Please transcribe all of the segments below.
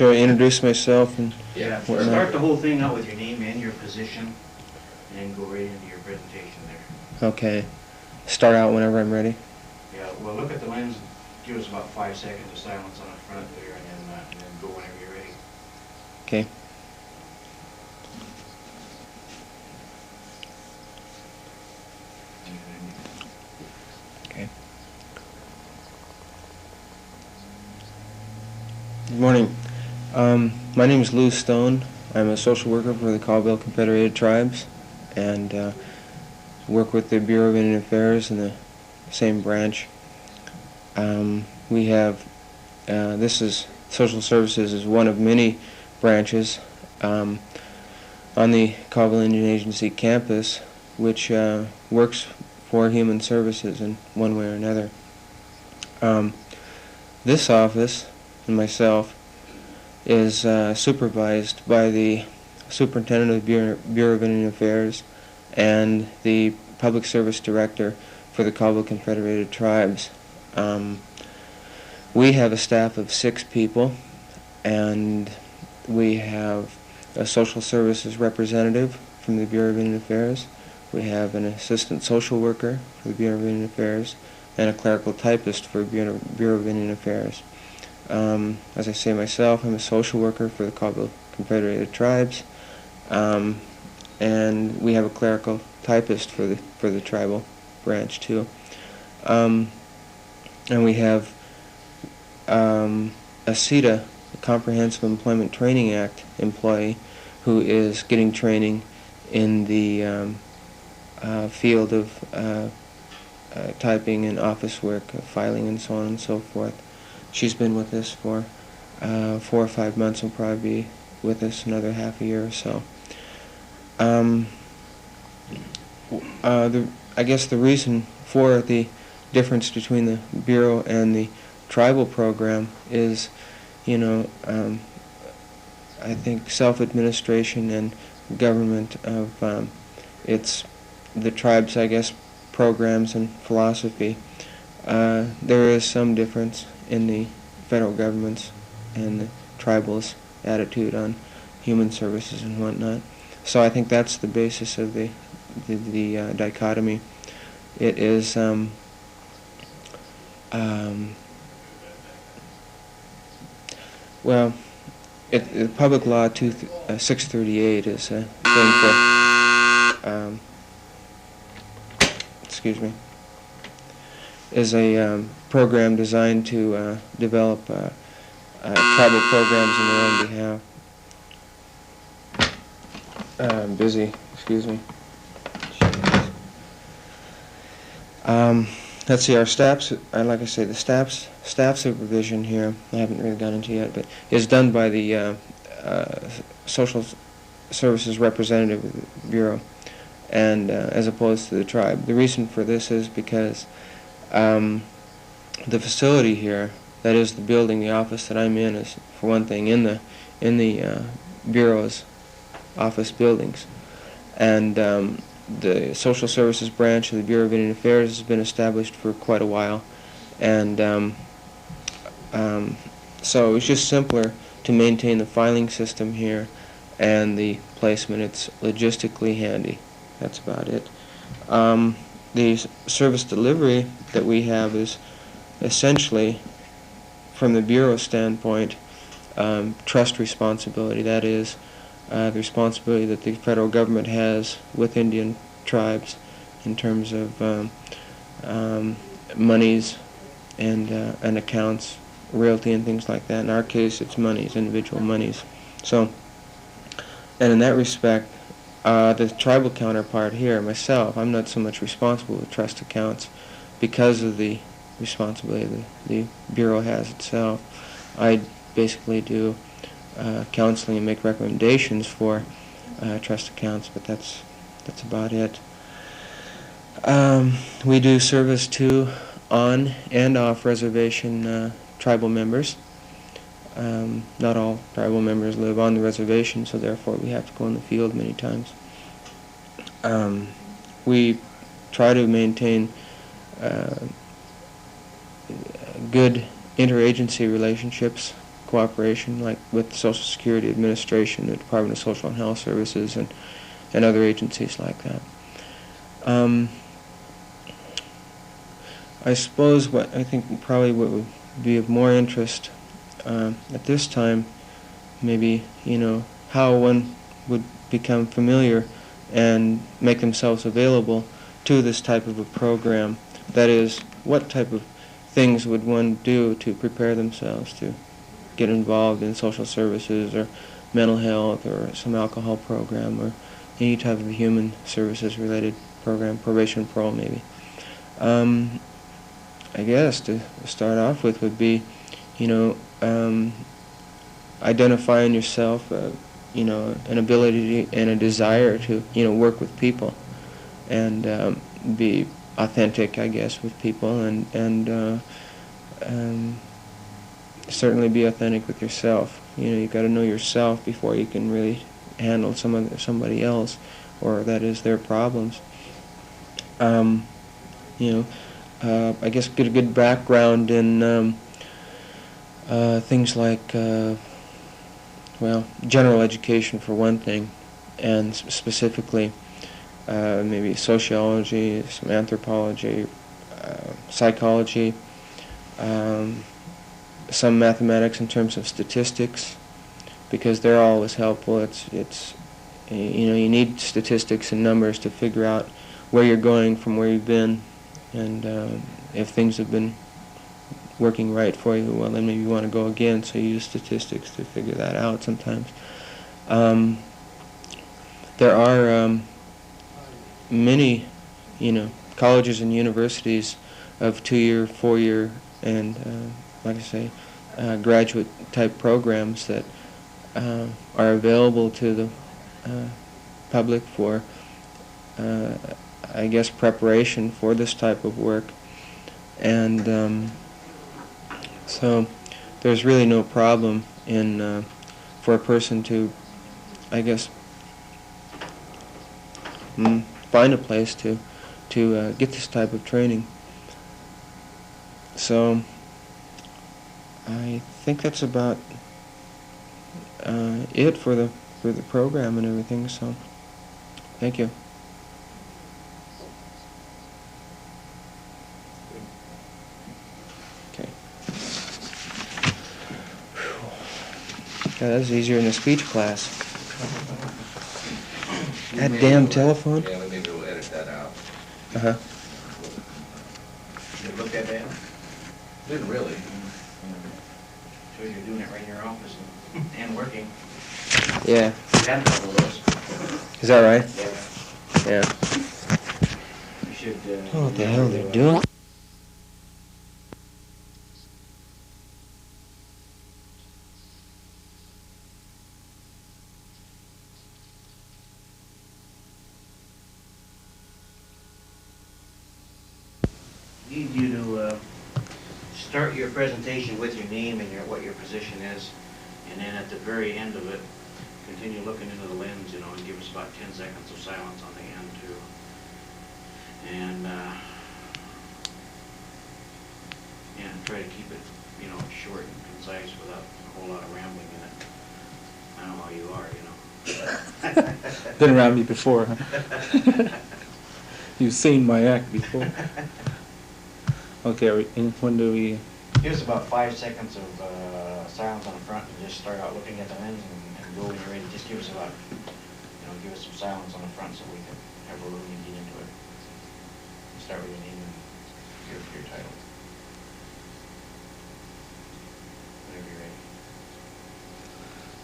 should I introduce myself and Yeah, whatnot? start the whole thing out with your name and your position, and then go right into your presentation there. Okay. Start out whenever I'm ready. Yeah, well, look at the lens, give us about 5 seconds of silence on the front there, and then go whenever you're ready. Okay. Okay. Good morning. My name is Lou Stone. I'm a social worker for the Colville Confederated Tribes, and work with the Bureau of Indian Affairs in the same branch. We have, this is, social services is one of many branches on the Colville Indian Agency campus, which works for human services in one way or another. This office and myself is supervised by the Superintendent of the Bureau of Indian Affairs and the Public Service Director for the Colville Confederated Tribes. We have a staff of 6 people, and we have a social services representative from the Bureau of Indian Affairs. We have an assistant social worker for the Bureau of Indian Affairs and a clerical typist for the Bureau of Indian Affairs. As I say myself, I'm a social worker for the Colville Confederated Tribes, and we have a clerical typist for the tribal branch too. And we have a CETA, a Comprehensive Employment Training Act employee, who is getting training in the field of typing and office work, filing and so on and so forth. She's been with us for 4 or 5 months and will probably be with us another half a year or so. I guess the reason for the difference between the Bureau and the tribal program is, I think self-administration and government of it's the tribes, I guess, programs and philosophy. There is some difference in the federal government's and the tribals' attitude on human services and whatnot. So I think that's the basis of the dichotomy. It is well, Public Law 638 is a thing for excuse me, is a program designed to develop tribal programs on their own behalf. I'm busy, excuse me. Let's see, our staff, like I say, the staff supervision here, I haven't really gone into yet, but is done by the Social Services Representative of the Bureau, and as opposed to the tribe. The reason for this is because the facility here, that is the building, the office that I'm in, is, for one thing, in the Bureau's office buildings, and the Social Services branch of the Bureau of Indian Affairs has been established for quite a while, and so it was just simpler to maintain the filing system here and the placement. It's logistically handy. That's about it. The service delivery that we have is essentially, from the Bureau standpoint, trust responsibility. That is, the responsibility that the federal government has with Indian tribes in terms of monies and accounts, realty and things like that. In our case, it's monies, individual monies. So, and in that respect, the tribal counterpart here, myself, I'm not so much responsible with trust accounts because of the responsibility the Bureau has itself. I basically do counseling and make recommendations for trust accounts, but that's about it. We do service to on and off reservation tribal members. Not all tribal members live on the reservation, so therefore we have to go in the field many times. We try to maintain good interagency relationships cooperation, like with the Social Security Administration, the Department of Social and Health Services, and other agencies like that. I suppose what I think probably what would be of more interest at this time, maybe, how one would become familiar and make themselves available to this type of a program. That is, what type of things would one do to prepare themselves to get involved in social services or mental health or some alcohol program or any type of human services related program, probation and parole maybe. I guess to start off with would be, identifying yourself, an ability and a desire to, work with people and be authentic, I guess, with people and certainly be authentic with yourself. You got to know yourself before you can really handle somebody else, or that is their problems. I guess get a good background in things like, general education for one thing, and specifically maybe sociology, some anthropology, psychology, some mathematics in terms of statistics, because they're always helpful. It's you need statistics and numbers to figure out where you're going from where you've been, and if things have been working right for you, well, then maybe you want to go again, so you use statistics to figure that out sometimes. There are many, colleges and universities of 2-year, 4-year, and, like I say, graduate-type programs that are available to the public for, I guess, preparation for this type of work. And so there's really no problem in for a person to, I guess, find a place to get this type of training. So I think that's about it for the program and everything. So thank you. Okay. Yeah, that was easier in a speech class. That damn telephone. Yeah, maybe we'll edit that out. Uh-huh. Did it look that bad? Didn't really. So you're doing it right in your office and working. Yeah. You had a couple of those. Is that right? Yeah. Yeah. You should. Oh, what the hell they're doing? Need you to start your presentation with your name and what your position is, and then at the very end of it, continue looking into the lens, and give us about 10 seconds of silence on the end too. And try to keep it, short and concise without a whole lot of rambling in it. I know how you are, Been around me before, huh? You've seen my act before. Okay, when do we... Give us about 5 seconds of silence on the front and just start out looking at the lens and go when you're ready. Just give us about, give us some silence on the front so we can have a room to get into it. Start with your name and your title. Whenever you're ready.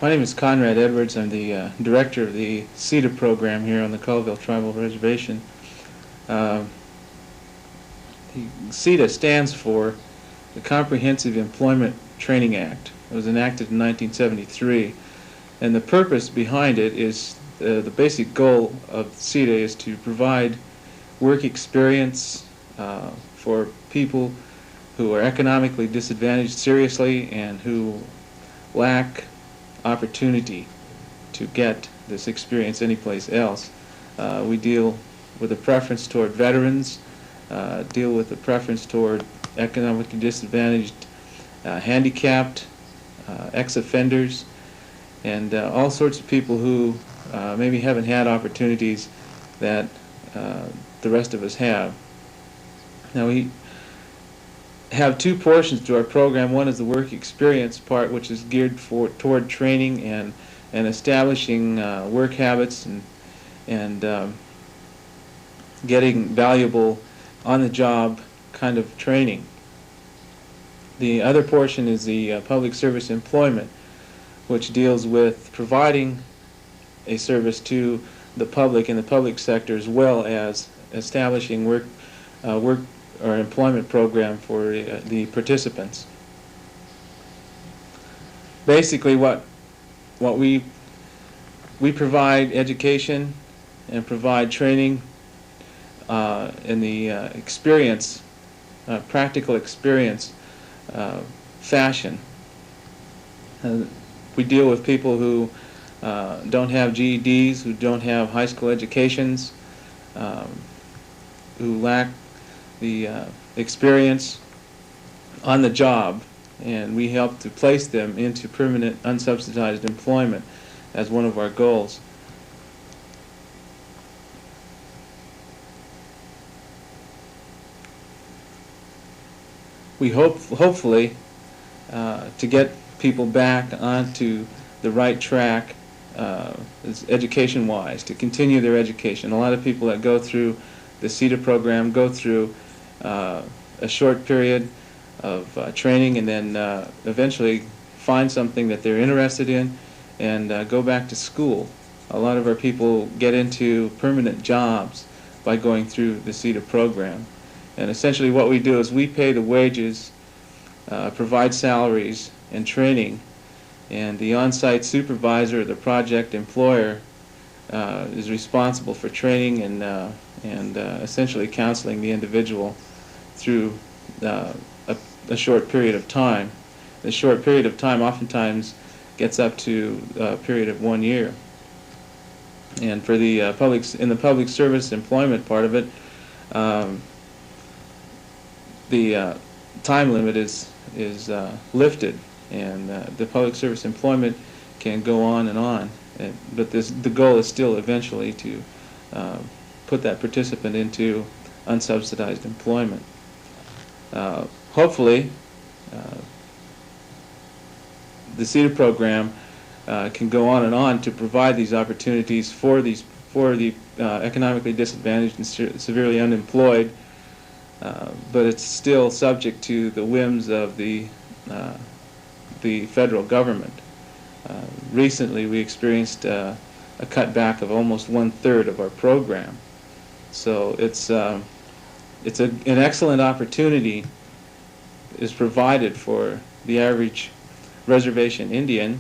My name is Conrad Edwards. I'm the director of the CETA program here on the Colville Tribal Reservation. The CETA stands for the Comprehensive Employment Training Act. It was enacted in 1973, and the purpose behind it is the basic goal of CETA is to provide work experience for people who are economically disadvantaged seriously and who lack opportunity to get this experience anyplace else. We deal with a preference toward veterans, deal with a preference toward economically disadvantaged, handicapped, ex-offenders, and all sorts of people who maybe haven't had opportunities that the rest of us have. Now, we have two portions to our program. One is the work experience part, which is geared toward training and establishing work habits and getting valuable on-the-job kind of training. The other portion is the public service employment, which deals with providing a service to the public in the public sector, as well as establishing work or employment program for the participants. Basically, what we provide education and provide training in the experience, practical experience fashion. We deal with people who don't have GEDs, who don't have high school educations, who lack the experience on the job, and we help to place them into permanent unsubsidized employment as one of our goals. We hopefully to get people back onto the right track education-wise, to continue their education. A lot of people that go through the CETA program go through a short period of training and then eventually find something that they're interested in and go back to school. A lot of our people get into permanent jobs by going through the CETA program. And essentially what we do is we pay the wages, provide salaries and training, and the on-site supervisor, the project employer, is responsible for training and essentially counseling the individual through a short period of time. The short period of time oftentimes gets up to a period of 1 year. And for the in the public service employment part of it, the time limit is lifted, and the public service employment can go on and on. But the goal is still eventually to put that participant into unsubsidized employment. Hopefully, the CETA program can go on and on to provide these opportunities for the economically disadvantaged and severely unemployed, but it's still subject to the whims of the federal government. Recently, we experienced a cutback of almost 1/3 of our program, so it's an excellent opportunity is provided for the average reservation Indian,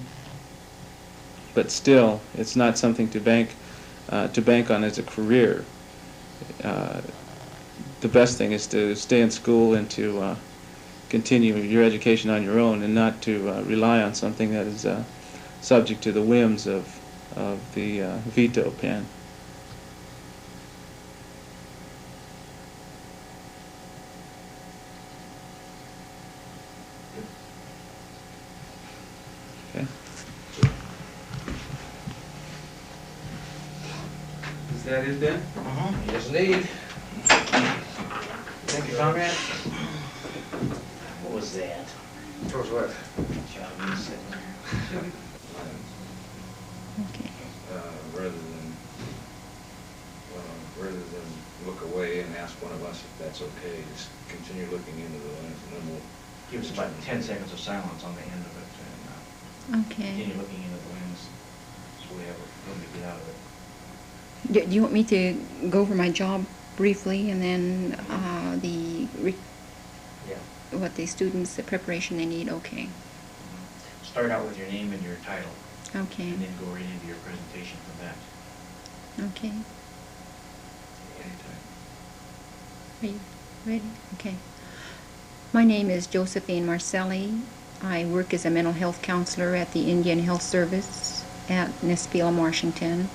but still, it's not something to bank on as a career. The best thing is to stay in school and to continue your education on your own, and not to rely on something that is subject to the whims of the veto pen. Okay. Is that it then? Yes, indeed. Thank you, Conrad. What was that? What was what? John sitting there. Okay. Rather than look away and ask one of us if that's okay, just continue looking into the lens, and then we'll... Give us about 10 seconds of silence on the end of it, and Okay. continue looking into the lens, so we have room to get out of it. Do you want me to go over my job briefly, and then Yeah. what the students, the preparation they need? Okay. Start out with your name and your title, Okay. and then go right into your presentation from that. Okay. Anytime. Are you ready? Okay. My name is Josephine Marcelli. I work as a mental health counselor at the Indian Health Service at Nispila, Washington.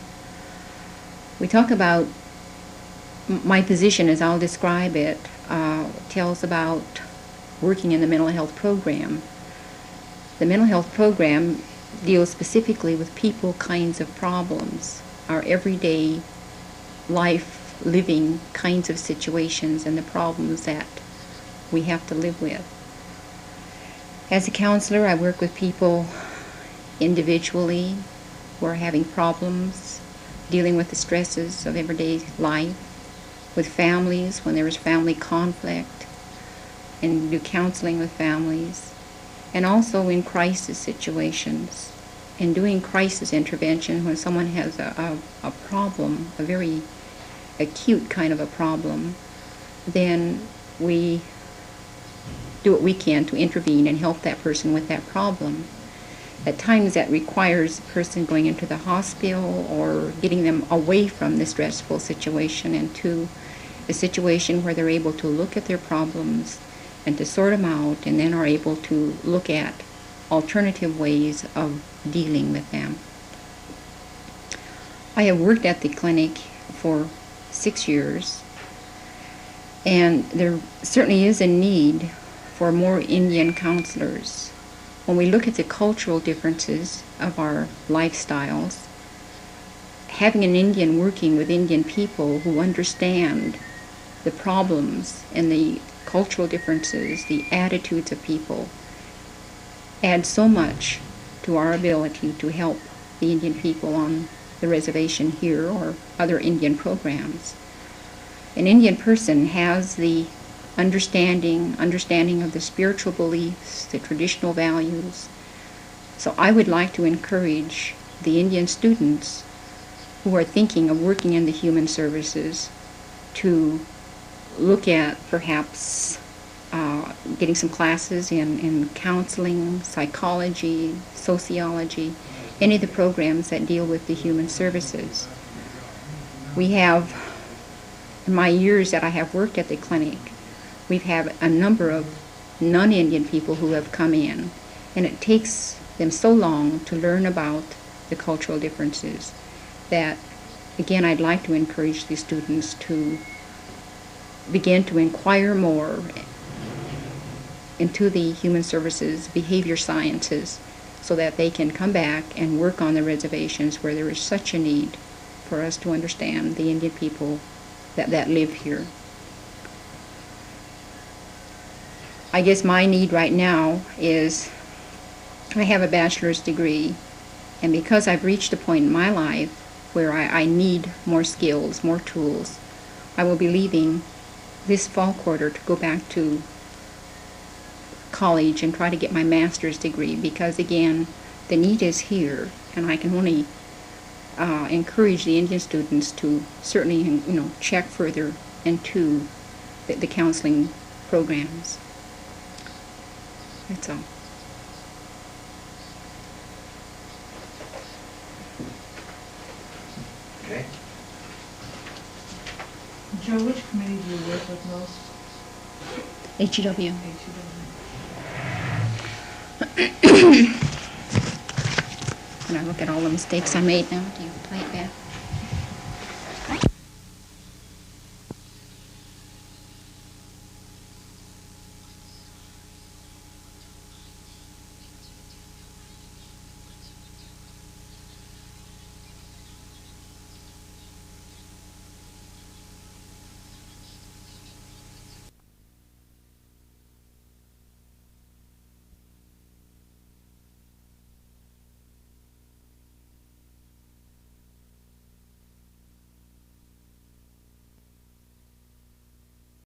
We talk about my position, as I'll describe it, tells about working in the mental health program. The mental health program deals specifically with people kinds of problems, our everyday life living kinds of situations and the problems that we have to live with. As a counselor, I work with people individually who are having problems, dealing with the stresses of everyday life, with families when there is family conflict, and do counseling with families, and also in crisis situations, and doing crisis intervention when someone has a problem, a very acute kind of a problem. Then we do what we can to intervene and help that person with that problem. At times that requires the person going into the hospital or getting them away from the stressful situation into a situation where they're able to look at their problems and to sort them out, and then are able to look at alternative ways of dealing with them. I have worked at the clinic for 6 years, and there certainly is a need for more Indian counselors. When we look at the cultural differences of our lifestyles, having an Indian working with Indian people who understand the problems and the cultural differences, the attitudes of people, adds so much to our ability to help the Indian people on the reservation here or other Indian programs. An Indian person has the understanding of the spiritual beliefs, the traditional values. So I would like to encourage the Indian students who are thinking of working in the human services to look at perhaps getting some classes in counseling, psychology, sociology, any of the programs that deal with the human services. We have, in my years that I have worked at the clinic, we've had a number of non-Indian people who have come in, and it takes them so long to learn about the cultural differences that, again, I'd like to encourage the students to begin to inquire more into the human services, behavior sciences, so that they can come back and work on the reservations where there is such a need for us to understand the Indian people that live here. I guess my need right now is, I have a bachelor's degree, and because I've reached a point in my life where I need more skills, more tools, I will be leaving this fall quarter to go back to college and try to get my master's degree, because again, the need is here, and I can only encourage the Indian students to certainly, check further into the counseling programs. That's all. Okay. Joe, which committee do you work with most? HEW. When I look at all the mistakes I made now, do you play it back?